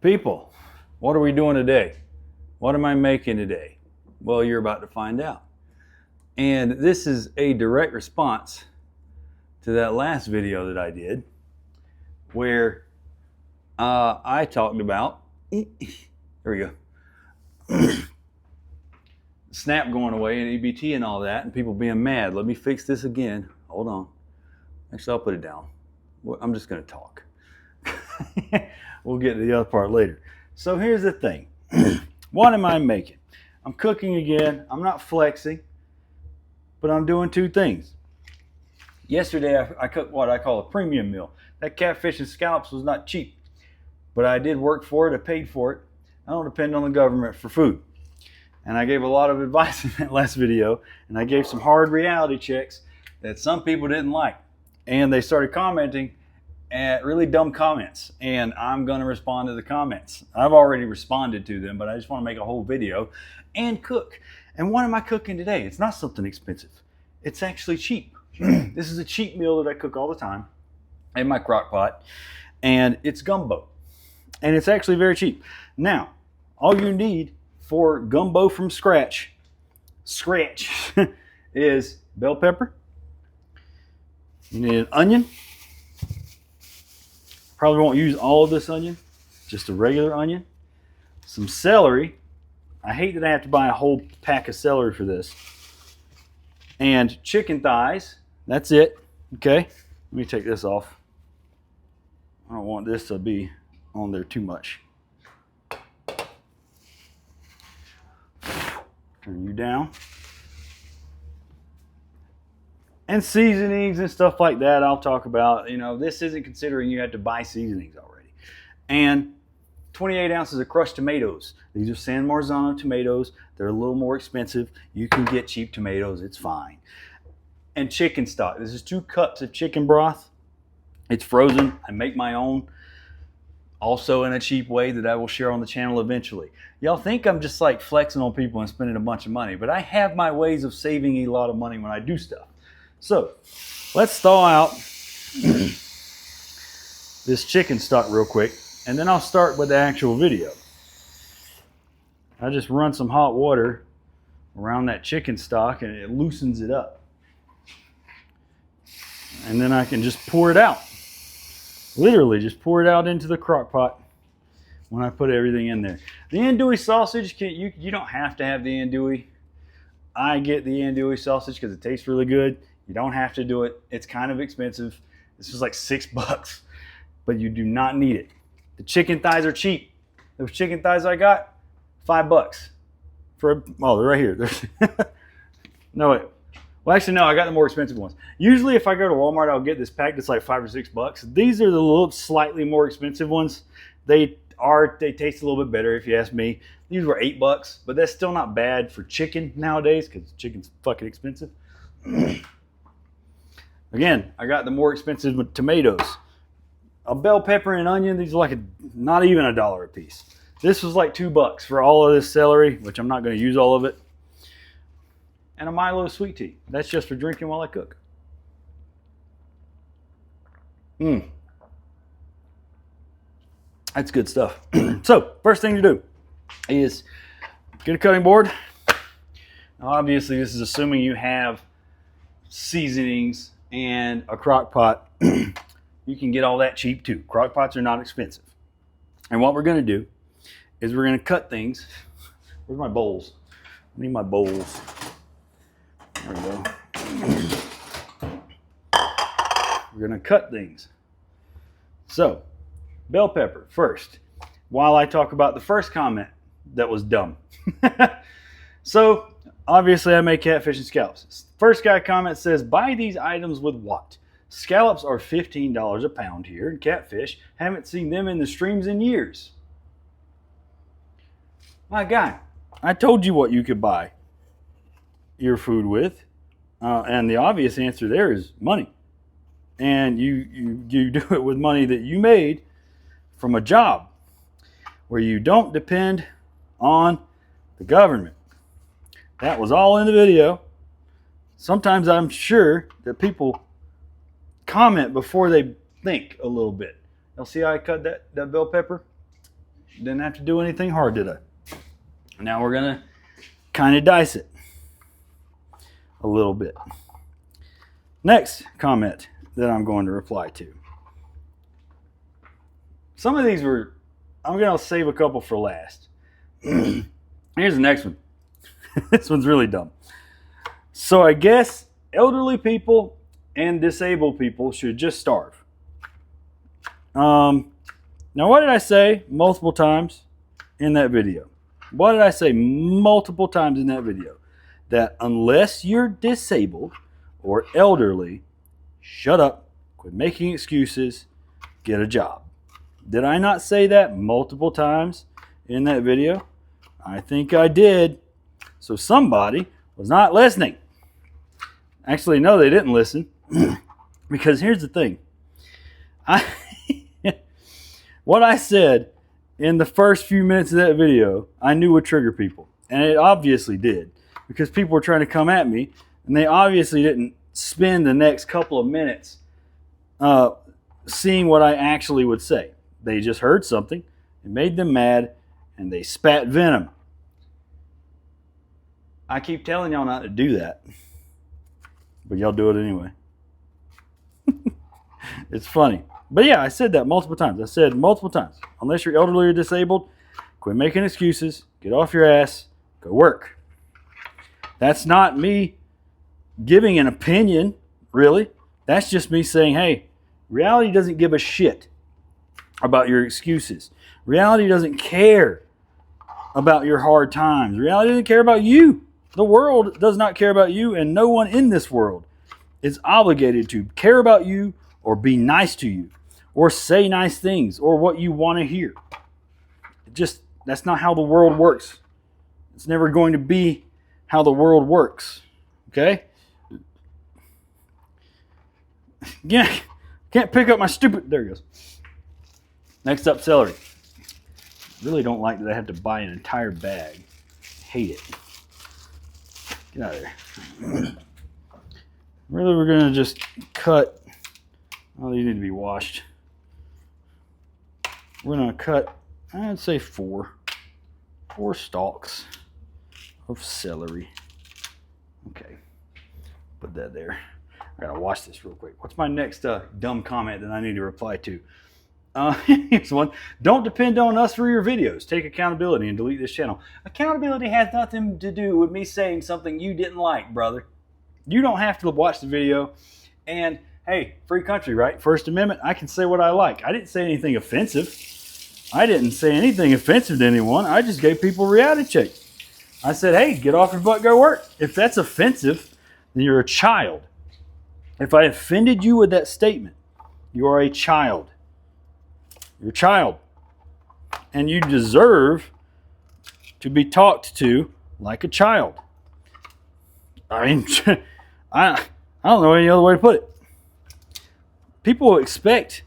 People, what are we doing today? What am I making today? Well, you're about to find out. And this is a direct response to that last video that I did where I talked about, there we go, Snap going away and EBT and all that and people being mad. Let me fix this again. Hold on. Actually, I'll put it down. I'm just going to talk. We'll get to the other part later. So here's the thing. What am I making? I'm cooking again. I'm not flexing, but I'm doing two things. Yesterday, I cooked what I call a premium meal. That catfish and scallops was not cheap, but I did work for it. I paid for it. I don't depend on the government for food. And I gave a lot of advice in that last video, and I gave some hard reality checks that some people didn't like. And they started commenting at really dumb comments, and I'm going to respond to the comments. I've already responded to them, but I just want to make a whole video and cook. And what am I cooking today? It's not something expensive. It's actually cheap. This is a cheap meal that I cook all the time in my crock pot, and it's gumbo. And it's actually very cheap. Now, all you need for gumbo from scratch is bell pepper. You need an onion. Probably won't use all of this onion, just a regular onion. Some celery. I hate that I have to buy a whole pack of celery for this. And chicken thighs. That's it. Okay. Let me take this off. I don't want this to be on there too much. Turn you down. And seasonings and stuff like that I'll talk about. You know, this isn't considering you have to buy seasonings already. And 28 ounces of crushed tomatoes. These are San Marzano tomatoes. They're a little more expensive. You can get cheap tomatoes. It's fine. And chicken stock. This is 2 cups of chicken broth. It's frozen. I make my own. Also in a cheap way that I will share on the channel eventually. Y'all think I'm just like flexing on people and spending a bunch of money, but I have my ways of saving a lot of money when I do stuff. So let's thaw out this chicken stock real quick, and then I'll start with the actual video. I just run some hot water around that chicken stock and it loosens it up. And then I can just pour it out. Literally just pour it out into the crock pot when I put everything in there. The andouille sausage, you don't have to have the andouille. I get the andouille sausage because it tastes really good. You don't have to do it. It's kind of expensive. This is like $6, but you do not need it. The chicken thighs are cheap. Those chicken thighs I got, $5 for, oh, they're right here. No, wait. Well, actually, no, I got the more expensive ones. Usually if I go to Walmart, I'll get this pack that's like $5 or $6. These are the little slightly more expensive ones. They taste a little bit better if you ask me. These were $8, but that's still not bad for chicken nowadays because chicken's fucking expensive. Again, I got the more expensive tomatoes. A bell pepper and onion, these are like not even $1 a piece. This was like $2 for all of this celery, which I'm not going to use all of it. And a Milo sweet tea. That's just for drinking while I cook. That's good stuff. So, first thing to do is get a cutting board. Now, obviously, this is assuming you have seasonings and a crock pot. You can get all that cheap too. Crock pots are not expensive. And what we're going to do is we're going to cut things. Where's my bowls? I need my bowls. There we go. We're going to cut things. So, bell pepper first. While I talk about the first comment that was dumb. So, obviously I make catfish and scallops. First guy comment says, buy these items with what? Scallops are $15 a pound here, and catfish, haven't seen them in the streams in years. My guy, I told you what you could buy your food with, and the obvious answer there is money. And you do it with money that you made from a job where you don't depend on the government. That was all in the video. Sometimes I'm sure that people comment before they think a little bit. Now see how I cut that bell pepper? Didn't have to do anything hard, did I? Now we're gonna kind of dice it a little bit. Next comment that I'm going to reply to. Some of these were, I'm gonna save a couple for last. Here's the next one. This one's really dumb. So I guess elderly people and disabled people should just starve. Now what did I say multiple times in that video? What did I say multiple times in that video? That unless you're disabled or elderly, shut up, quit making excuses, get a job. Did I not say that multiple times in that video? I think I did. So somebody was not listening. Actually, no, they didn't listen. Because here's the thing. What I said in the first few minutes of that video, I knew would trigger people. And it obviously did. Because people were trying to come at me, and they obviously didn't spend the next couple of minutes seeing what I actually would say. They just heard something, it made them mad, and they spat venom. I keep telling y'all not to do that, but y'all do it anyway. It's funny. But yeah, I said that multiple times. I said multiple times, unless you're elderly or disabled, quit making excuses, get off your ass, go work. That's not me giving an opinion, really. That's just me saying, hey, reality doesn't give a shit about your excuses. Reality doesn't care about your hard times. Reality doesn't care about you. The world does not care about you, and no one in this world is obligated to care about you or be nice to you or say nice things or what you want to hear. That's not how the world works. It's never going to be how the world works. Okay? Yeah, can't pick up my stupid... There it goes. Next up, celery. Really don't like that I have to buy an entire bag. Hate it. Get out of there. Really, we're going to just cut... Oh, these need to be washed. We're going to cut, I'd say 4 stalks of celery. Okay, put that there. I gotta wash this real quick. What's my next dumb comment that I need to reply to? Here's one. Don't depend on us for your videos. Take accountability and delete this channel. Accountability has nothing to do with me saying something you didn't like, brother. You don't have to watch the video. And hey, free country, right? First Amendment, I can say what I like. I didn't say anything offensive. I didn't say anything offensive to anyone. I just gave people a reality check. I said, hey, get off your butt, go work. If that's offensive, then you're a child. If I offended you with that statement, you are a child. You're a child. And you deserve to be talked to like a child. I mean, I don't know any other way to put it. People expect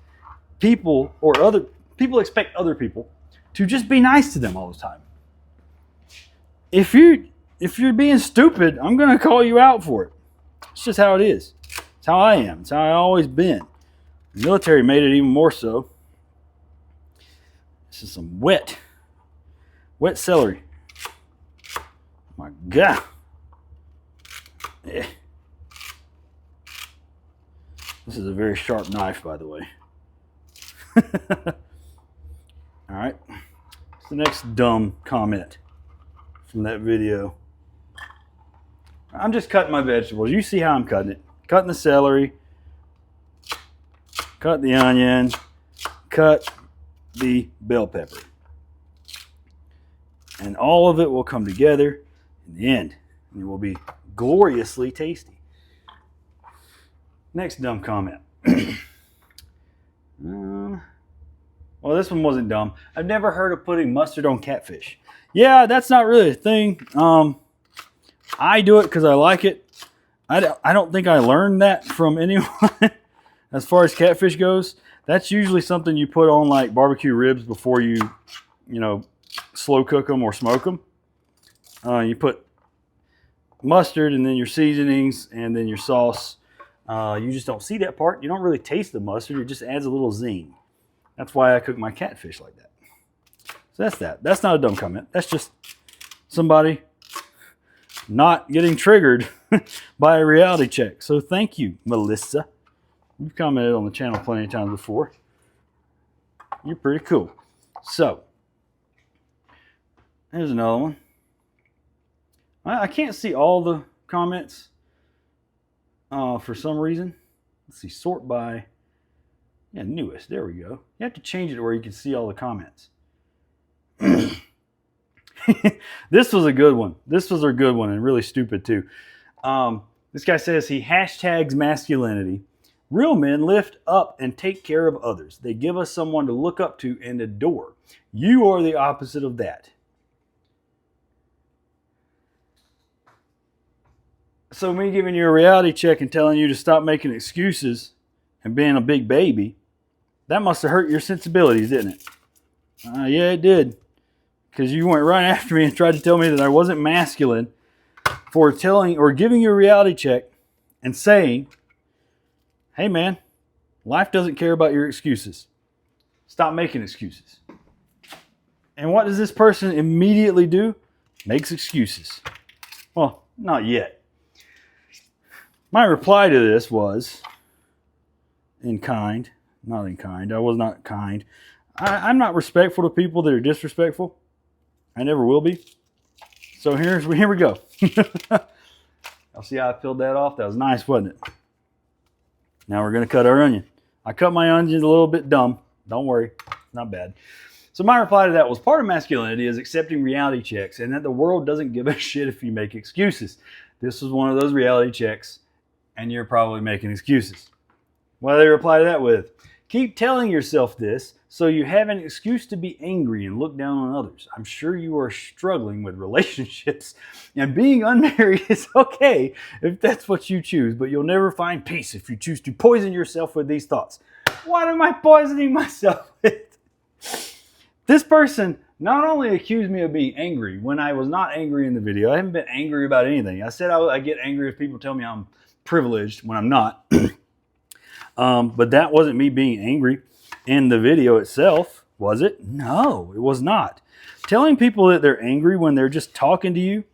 other people to just be nice to them all the time. If you're being stupid, I'm going to call you out for it. It's just how it is. It's how I am. It's how I've always been. The military made it even more so. This is some wet celery. My God. Yeah. This is a very sharp knife, by the way. All right. What's the next dumb comment from that video? I'm just cutting my vegetables. You see how I'm cutting it. Cutting the celery. Cut the onion. Cut the bell pepper. And all of it will come together in the end. And it will be gloriously tasty. Next dumb comment. Well, this one wasn't dumb. I've never heard of putting mustard on catfish. Yeah, that's not really a thing. I do it because I like it. I don't think I learned that from anyone. As far as catfish goes, that's usually something you put on like barbecue ribs before you slow cook them or smoke them. You put mustard and then your seasonings and then your sauce. You just don't see that part. You don't really taste the mustard. It just adds a little zing. That's why I cook my catfish like that. So that's that. That's not a dumb comment. That's just somebody not getting triggered by a reality check. So thank you, Melissa. You've commented on the channel plenty of times before. You're pretty cool. So, here's another one. I can't see all the comments for some reason. Let's see, sort by, yeah, newest. There we go. You have to change it to where you can see all the comments. This was a good one. This was a good one and really stupid too. This guy says he hashtags masculinity. Real men lift up and take care of others. They give us someone to look up to and adore. You are the opposite of that. So me giving you a reality check and telling you to stop making excuses and being a big baby, that must have hurt your sensibilities, didn't it? Yeah, it did. Because you went right after me and tried to tell me that I wasn't masculine for telling or giving you a reality check and saying, hey man, life doesn't care about your excuses. Stop making excuses. And what does this person immediately do? Makes excuses. Well, not yet. My reply to this was in kind, not in kind. I was not kind. I'm not respectful to people that are disrespectful. I never will be. So here we go. I'll see how I peeled that off. That was nice, wasn't it? Now we're going to cut our onion. I cut my onions a little bit dumb. Don't worry. Not bad. So my reply to that was, part of masculinity is accepting reality checks and that the world doesn't give a shit if you make excuses. This was one of those reality checks and you're probably making excuses. What do they reply to that with? Keep telling yourself this so you have an excuse to be angry and look down on others. I'm sure you are struggling with relationships and being unmarried is okay if that's what you choose, but you'll never find peace if you choose to poison yourself with these thoughts. What am I poisoning myself with? This person not only accused me of being angry when I was not angry in the video. I haven't been angry about anything. I said I get angry if people tell me I'm privileged when I'm not. But that wasn't me being angry in the video itself, was it? No, it was not. Telling people that they're angry when they're just talking to you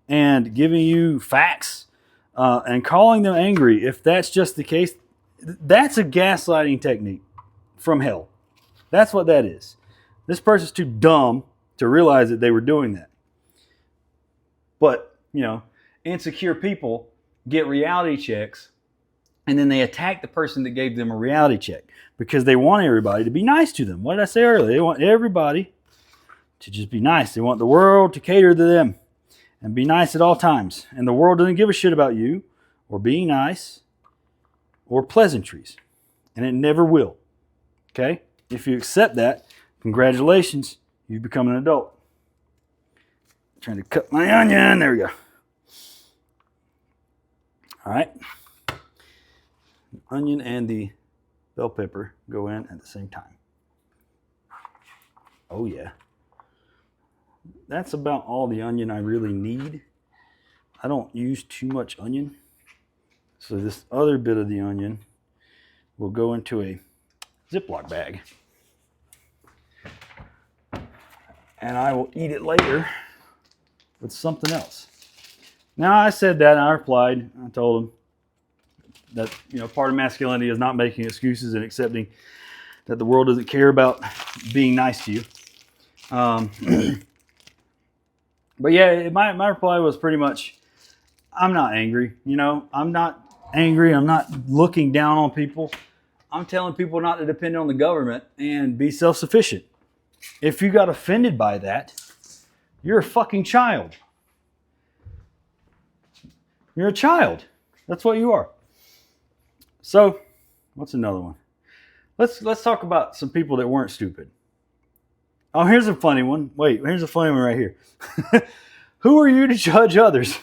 and giving you facts and calling them angry, if that's just the case, that's a gaslighting technique from hell. That's what that is. This person's too dumb to realize that they were doing that. But, you know, insecure people get reality checks and then they attack the person that gave them a reality check because they want everybody to be nice to them. What did I say earlier? They want everybody to just be nice. They want the world to cater to them and be nice at all times. And the world doesn't give a shit about you or being nice or pleasantries. And it never will. Okay? If you accept that, congratulations, you've become an adult. I'm trying to cut my onion. There we go. All right. The onion and the bell pepper go in at the same time. Oh yeah. That's about all the onion I really need. I don't use too much onion. So this other bit of the onion will go into a Ziploc bag. And I will eat it later with something else. Now I said that and I replied. I told him that, you know, part of masculinity is not making excuses and accepting that the world doesn't care about being nice to you. But yeah, my reply was pretty much, I'm not angry. You know, I'm not angry. I'm not looking down on people. I'm telling people not to depend on the government and be self-sufficient. If you got offended by that, you're a fucking child. You're a child. That's what you are. So, what's another one? Let's talk about some people that weren't stupid. Oh, here's a funny one. Wait, here's a funny one right here. Who are you to judge others?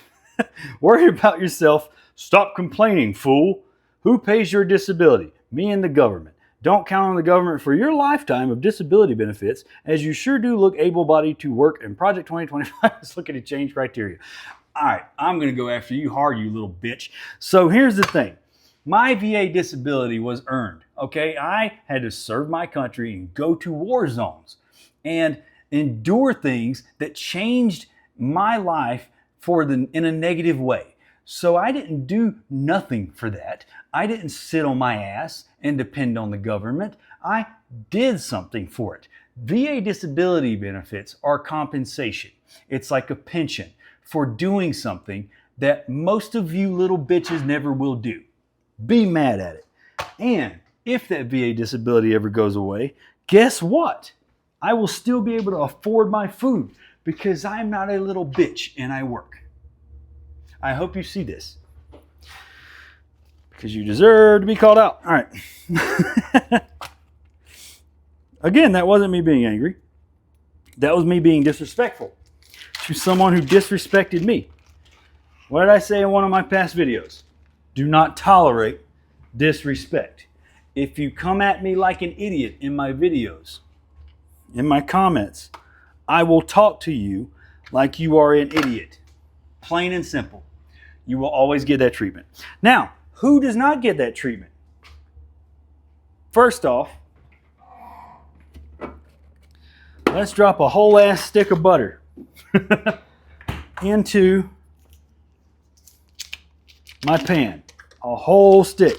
Worry about yourself. Stop complaining, fool. Who pays your disability? Me and the government. Don't count on the government for your lifetime of disability benefits, as you sure do look able-bodied to work, and Project 2025 is looking to change criteria. All right, I'm going to go after you hard, you little bitch. So here's the thing. My VA disability was earned, okay? I had to serve my country and go to war zones and endure things that changed my life in a negative way. So I didn't do nothing for that. I didn't sit on my ass and depend on the government. I did something for it. VA disability benefits are compensation. It's like a pension for doing something that most of you little bitches never will do. Be mad at it. And if that VA disability ever goes away, guess what? I will still be able to afford my food because I'm not a little bitch and I work. I hope you see this because you deserve to be called out. All right. Again, that wasn't me being angry. That was me being disrespectful to someone who disrespected me. What did I say in one of my past videos? Do not tolerate disrespect. If you come at me like an idiot in my videos, in my comments, I will talk to you like you are an idiot. Plain and simple. You will always get that treatment. Now, who does not get that treatment? First off, let's drop a whole ass stick of butter into my pan. A whole stick.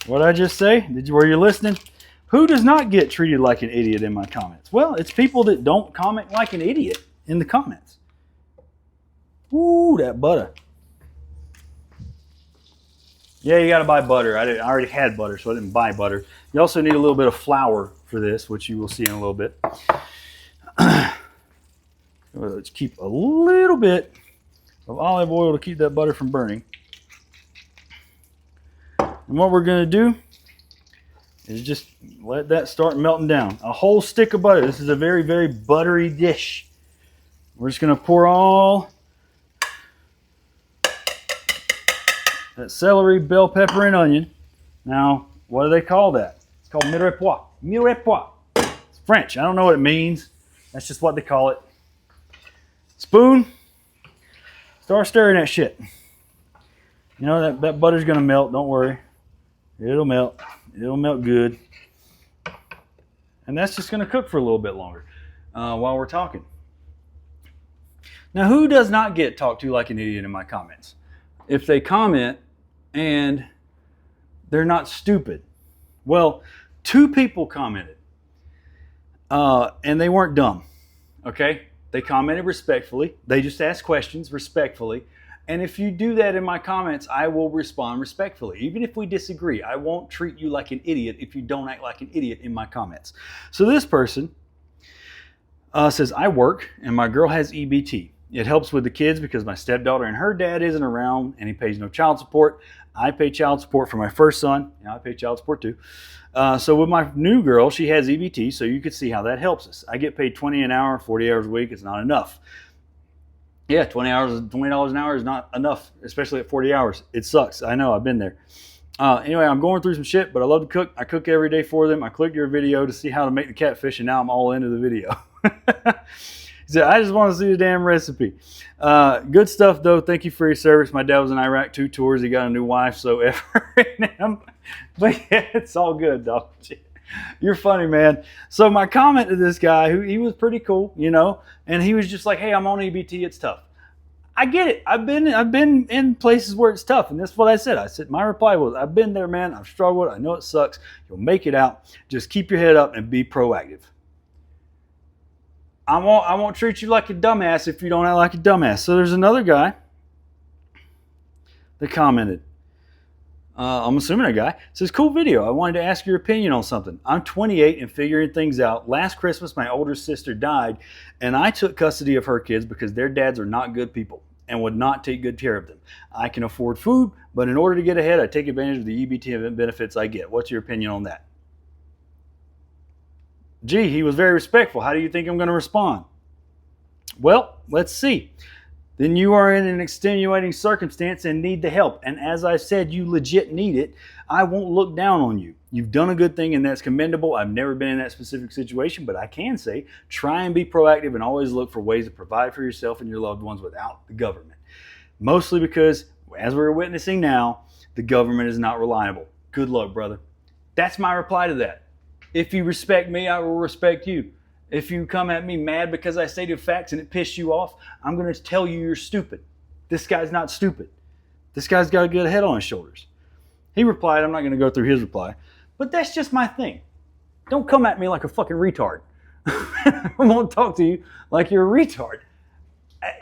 What did I just say? Were you listening? Who does not get treated like an idiot in my comments? Well, it's people that don't comment like an idiot in the comments. Ooh, that butter. Yeah, you got to buy butter. I already had butter, so I didn't buy butter. You also need a little bit of flour for this, which you will see in a little bit. Let's keep a little bit of olive oil to keep that butter from burning. And what we're going to do is just let that start melting down. A whole stick of butter. This is a very, very buttery dish. We're just going to pour all that celery, bell pepper, and onion. Now, what do they call that? It's called mirepoix. Mirepoix. It's French. I don't know what it means. That's just what they call it. Spoon. Start stirring that shit. You know, that butter's going to melt. Don't worry. It'll melt. It'll melt good. And that's just going to cook for a little bit longer while we're talking. Now, who does not get talked to like an idiot in my comments? If they comment and they're not stupid. Well, 2 people commented and they weren't dumb. Okay? They commented respectfully. They just asked questions respectfully. And if you do that in my comments, I will respond respectfully. Even if we disagree, I won't treat you like an idiot if you don't act like an idiot in my comments. So this person says, I work and my girl has EBT. It helps with the kids because my stepdaughter and her dad isn't around and he pays no child support. I pay child support for my first son. I pay child support too. So with my new girl, she has EBT, so you can see how that helps us. I get paid $20 an hour, 40 hours a week. It's not enough. Yeah, $20 an hour is not enough, especially at 40 hours. It sucks. I know. I've been there. Anyway, I'm going through some shit, but I love to cook. I cook every day for them. I clicked your video to see how to make the catfish, and now I'm all into the video. He said, I just want to see the damn recipe. Good stuff, though. Thank you for your service. My dad was in Iraq 2 tours. He got a new wife, so him. But yeah, it's all good, dog. You're funny, man. So my comment to this guy, he was pretty cool, you know, and he was just like, hey, I'm on EBT. It's tough. I get it. I've been in places where it's tough, and that's what I said. My reply was, I've been there, man. I've struggled. I know it sucks. You'll make it out. Just keep your head up and be proactive. I won't treat you like a dumbass if you don't act like a dumbass. So there's another guy that commented. I'm assuming a guy. Says, cool video. I wanted to ask your opinion on something. I'm 28 and figuring things out. Last Christmas, my older sister died, and I took custody of her kids because their dads are not good people and would not take good care of them. I can afford food, but in order to get ahead, I take advantage of the EBT benefits I get. What's your opinion on that? Gee, he was very respectful. How do you think I'm going to respond? Well, let's see. Then you are in an extenuating circumstance and need the help. And as I said, you legit need it. I won't look down on you. You've done a good thing and that's commendable. I've never been in that specific situation, but I can say try and be proactive and always look for ways to provide for yourself and your loved ones without the government. Mostly because As we're witnessing now, the government is not reliable. Good luck, brother. That's my reply to that. If you respect me, I will respect you. If you come at me mad because I stated facts and it pissed you off, I'm going to tell you you're stupid. This guy's not stupid. This guy's got a good head on his shoulders. He replied, I'm not going to go through his reply, but that's just my thing. Don't come at me like a fucking retard. I won't talk to you like you're a retard.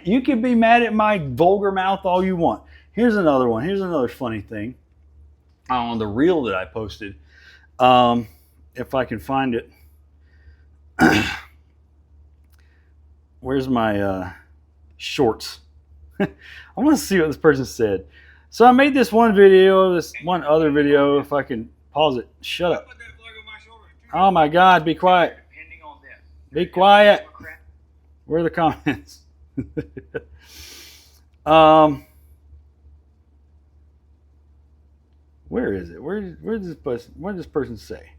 You can be mad at my vulgar mouth all you want. Here's another one. Here's another funny thing on the reel that I posted. If I can find it. Where's my shorts? I want to see what this person said. So I made this one video, this one other video. If I can pause it. Shut up. Oh my God, be quiet. Be quiet. Where are the comments? Where is it? Where does this person say?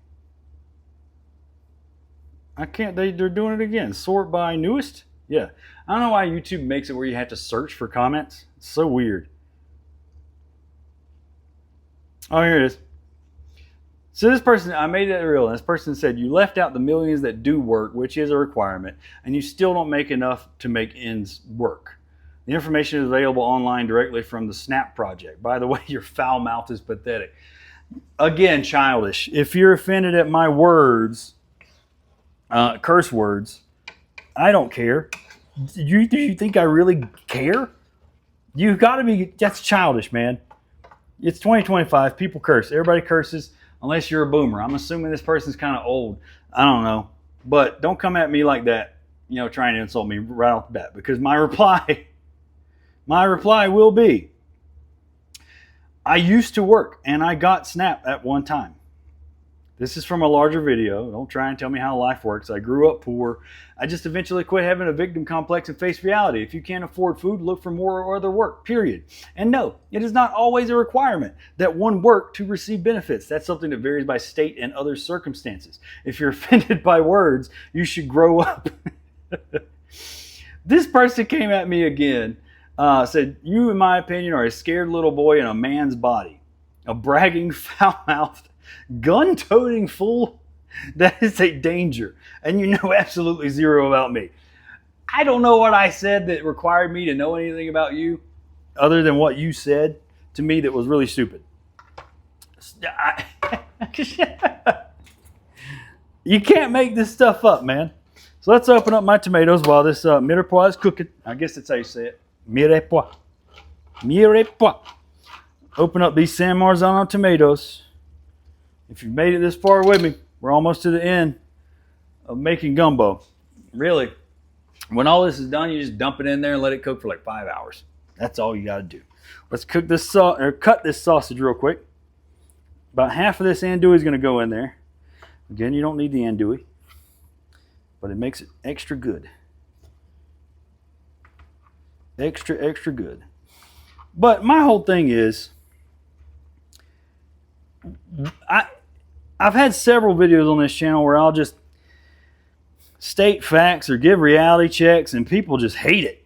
I can't. They're doing it again. Sort by newest. Yeah, I don't know why YouTube makes it where you have to search for comments. It's so weird. Oh, here it is. So this person, I made that reel, and this person said, you left out the millions that do work, which is a requirement, and you still don't make enough to make ends work. The information is available online directly from the SNAP project. By the way, your foul mouth is pathetic. Again, childish. If you're offended at my words, curse words, I don't care. Do you think I really care? You've got to be, that's childish, man. It's 2025. People curse. Everybody curses unless you're a boomer. I'm assuming this person's kind of old. I don't know. But don't come at me like that, you know, trying to insult me right off the bat. Because my reply will be, I used to work and I got SNAP at one time. This is from a larger video. Don't try and tell me how life works. I grew up poor. I just eventually quit having a victim complex and faced reality. If you can't afford food, look for more or other work, period. And no, it is not always a requirement that one work to receive benefits. That's something that varies by state and other circumstances. If you're offended by words, you should grow up. This person came at me again, said, you, in my opinion, are a scared little boy in a man's body. A bragging, foul-mouthed, gun-toting fool. That is a danger. And you know absolutely zero about me. I don't know what I said that required me to know anything about you other than what you said to me that was really stupid. You can't make this stuff up, man. So let's open up my tomatoes while this mirepoix is cooking. I guess that's how you say it. Mirepoix. Mirepoix. Open up these San Marzano tomatoes. If you've made it this far with me, we're almost to the end of making gumbo. Really, when all this is done, you just dump it in there and let it cook for like 5 hours. That's all you got to do. Let's cook this cut this sausage real quick. About half of this andouille is going to go in there. Again, you don't need the andouille, but it makes it extra good. Extra good. But my whole thing is, I've had several videos on this channel where I'll just state facts or give reality checks and people just hate it.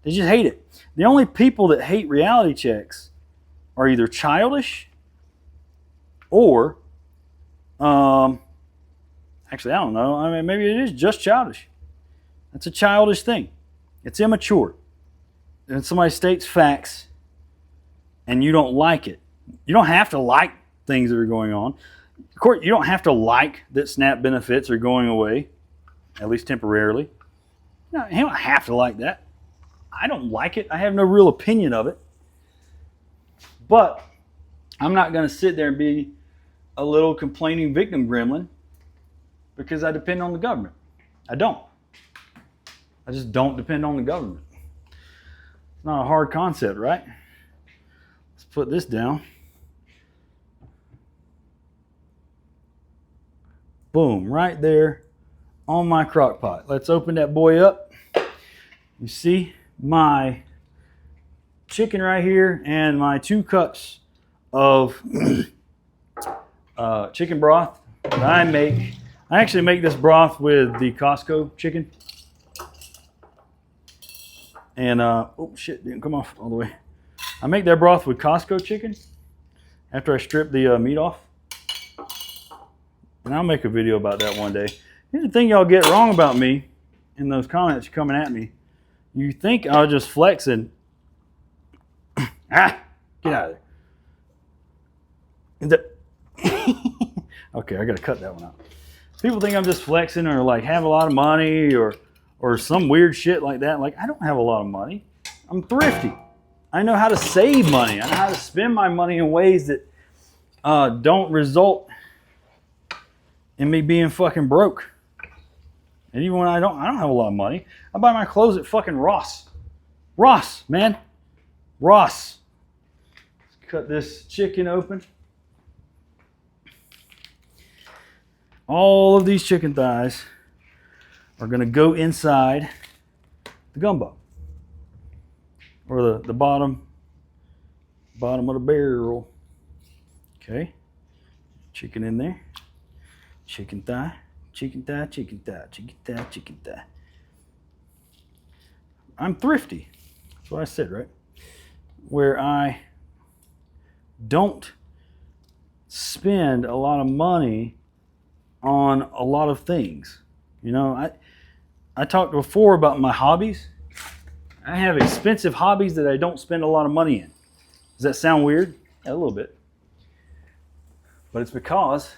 They just hate it. The only people that hate reality checks are either childish or, actually, I don't know. I mean, maybe it is just childish. It's a childish thing. It's immature. And somebody states facts and you don't like it. You don't have to like things that are going on. Of course, you don't have to like that SNAP benefits are going away, at least temporarily. No, you don't have to like that. I don't like it. I have no real opinion of it. But I'm not going to sit there and be a little complaining victim gremlin because I depend on the government. I don't. I just don't depend on the government. It's not a hard concept, right? Let's put this down. Boom, right there on my crock pot. Let's open that boy up. You see my chicken right here and my 2 cups of chicken broth that I make. I actually make this broth with the Costco chicken. And, oh shit, didn't come off all the way. I make that broth with Costco chicken after I strip the meat off. And I'll make a video about that one day. Here's the thing y'all get wrong about me in those comments coming at me. You think I'll just flex and get out of there. Okay, I gotta cut that one out. People think I'm just flexing or like have a lot of money or some weird shit like that. Like, I don't have a lot of money. I'm thrifty. I know how to save money. I know how to spend my money in ways that don't result in me being fucking broke. And even when I don't have a lot of money, I buy my clothes at fucking Ross. Ross, man. Ross. Let's cut this chicken open. All of these chicken thighs are going to go inside the gumbo. Or the bottom of the barrel. Okay. Chicken in there. Chicken thigh. Chicken thigh, chicken thigh, chicken thigh, chicken thigh. I'm thrifty. That's what I said, right? Where I don't spend a lot of money on a lot of things. You know, I talked before about my hobbies. I have expensive hobbies that I don't spend a lot of money in. Does that sound weird? Yeah, a little bit. But it's because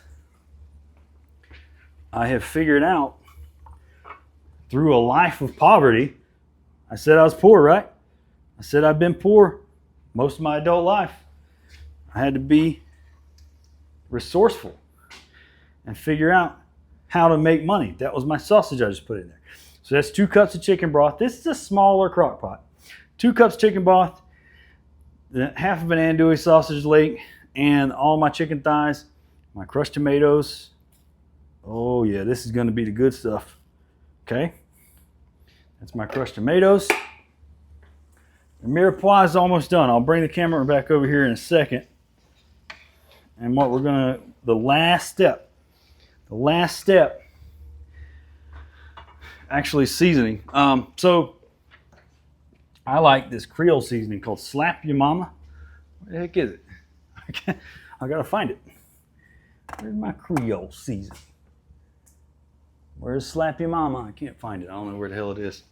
I have figured out through a life of poverty. I said I was poor, right? I said I've been poor most of my adult life. I had to be resourceful and figure out how to make money. That was my sausage I just put in there. So that's 2 cups of chicken broth. This is a smaller crock pot. 2 cups chicken broth, half of an andouille sausage leg, and all my chicken thighs, my crushed tomatoes. Oh yeah, this is going to be the good stuff. Okay, that's my crushed tomatoes. The mirepoix is almost done. I'll bring the camera back over here in a second. And what we're going to, the last step, actually seasoning. So I like this Creole seasoning called Slap Your Mama. What the heck is it? I got to find it. Where's my Creole seasoning? Where's Slap Your Mama? I can't find it. I don't know where the hell it is.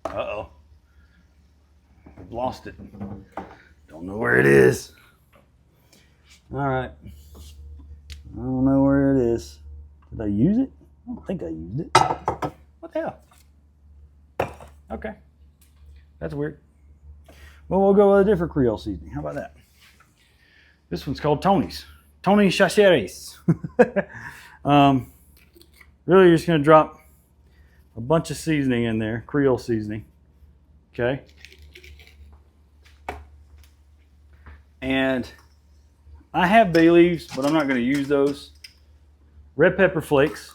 Uh-oh. I've lost it. Don't know where it is. All right. I don't know where it is. Did I use it? I don't think I used it. What the hell? Okay. That's weird. Well, we'll go with a different Creole seasoning. How about that? This one's called Tony's. Tony Chacheres. Really, you're just going to drop a bunch of seasoning in there, Creole seasoning. Okay. And I have bay leaves, but I'm not going to use those. Red pepper flakes.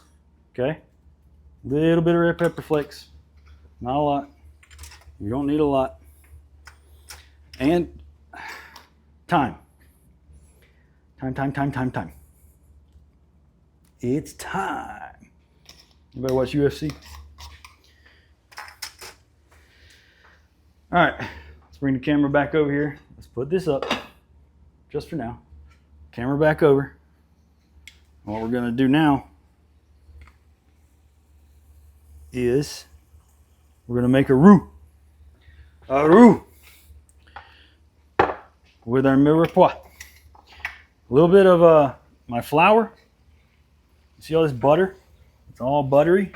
Okay. A little bit of red pepper flakes. Not a lot. You don't need a lot. And thyme. Time. It's time. Anybody watch UFC? All right, let's bring the camera back over here. Let's put this up just for now. Camera back over. What we're gonna do now is we're gonna make a roux. A roux with our mirepoix. A little bit of my flour. See all this butter? It's all buttery.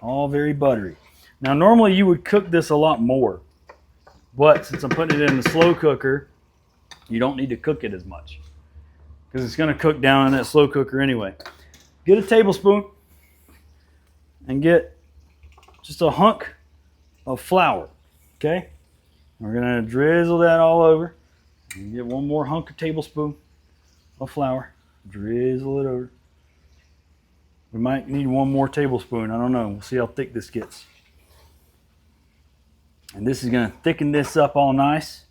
All very buttery. Now normally you would cook this a lot more, but since I'm putting it in the slow cooker, you don't need to cook it as much because it's going to cook down in that slow cooker anyway. Get a tablespoon and get just a hunk of flour. Okay? We're going to drizzle that all over. And get one more hunk of tablespoon of flour. Drizzle it over. We might need one more tablespoon. I don't know. We'll see how thick this gets. And this is going to thicken this up all nice.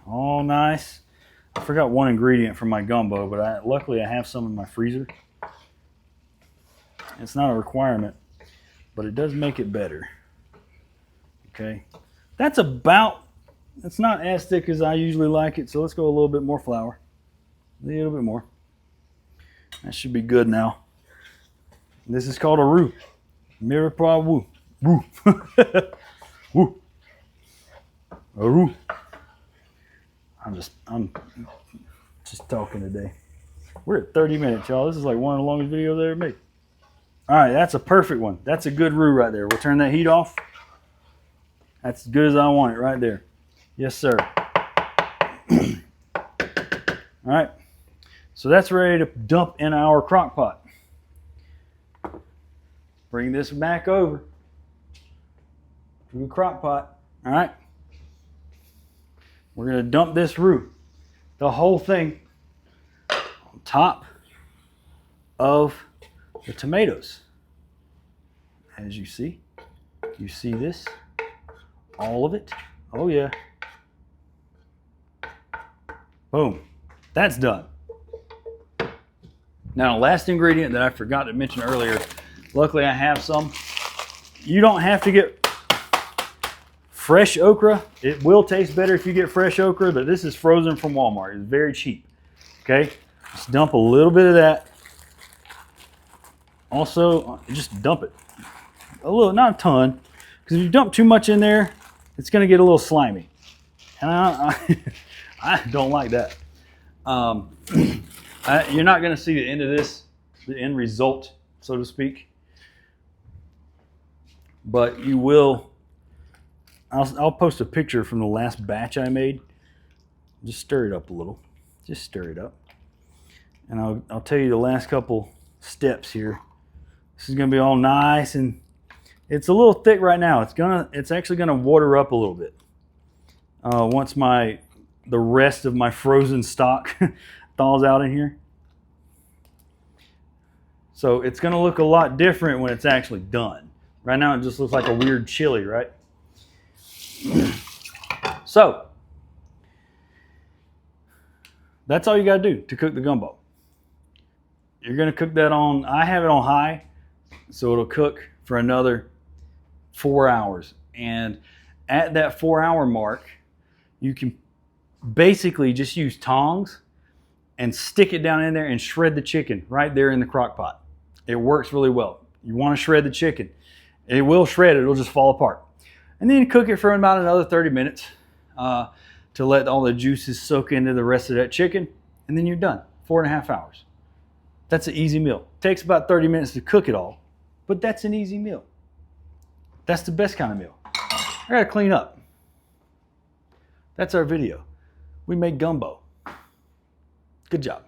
All nice. I forgot one ingredient from my gumbo, but luckily I have some in my freezer. It's not a requirement, but it does make it better. Okay. That's about, it's not as thick as I usually like it, so let's go a little bit more flour. A little bit more. That should be good now. This is called a roux. Mirepoix roux. Roux. Roux. A roux. I'm just talking today. We're at 30 minutes, y'all. This is like one of the longest videos I ever made. All right, that's a perfect one. That's a good roux right there. We'll turn that heat off. That's as good as I want it right there. Yes, sir. All right. So that's ready to dump in our crock pot. Bring this back over to the crock pot. All right. We're going to dump this roux, the whole thing, on top of the tomatoes. As you see this, all of it. Oh yeah. Boom. That's done. Now, last ingredient that I forgot to mention earlier, luckily I have some. You don't have to get fresh okra. It will taste better if you get fresh okra, but this is frozen from Walmart. It's very cheap. Okay? Just dump a little bit of that. Also, just dump it. A little, not a ton, because if you dump too much in there, it's going to get a little slimy. And I don't like that. You're not going to see the end of this, the end result, so to speak. But you will. I'll post a picture from the last batch I made. Just stir it up a little. Just stir it up. And I'll tell you the last couple steps here. This is going to be all nice, and it's a little thick right now. It's actually gonna water up a little bit once the rest of my frozen stock thaws out in here. So it's gonna look a lot different when it's actually done. Right now it just looks like a weird chili, right? So that's all you gotta do to cook the gumbo. You're gonna cook that on, I have it on high, so it'll cook for another 4 hours. And at that 4 hour mark, you can basically just use tongs and stick it down in there and shred the chicken right there in the crock pot. It works really well. You want to shred the chicken. It will shred it, it'll just fall apart. And then cook it for about another 30 minutes to let all the juices soak into the rest of that chicken. And then you're done. 4.5 hours. That's an easy meal. It takes about 30 minutes to cook it all, but that's an easy meal. That's the best kind of meal. I gotta clean up. That's our video. We made gumbo. Good job.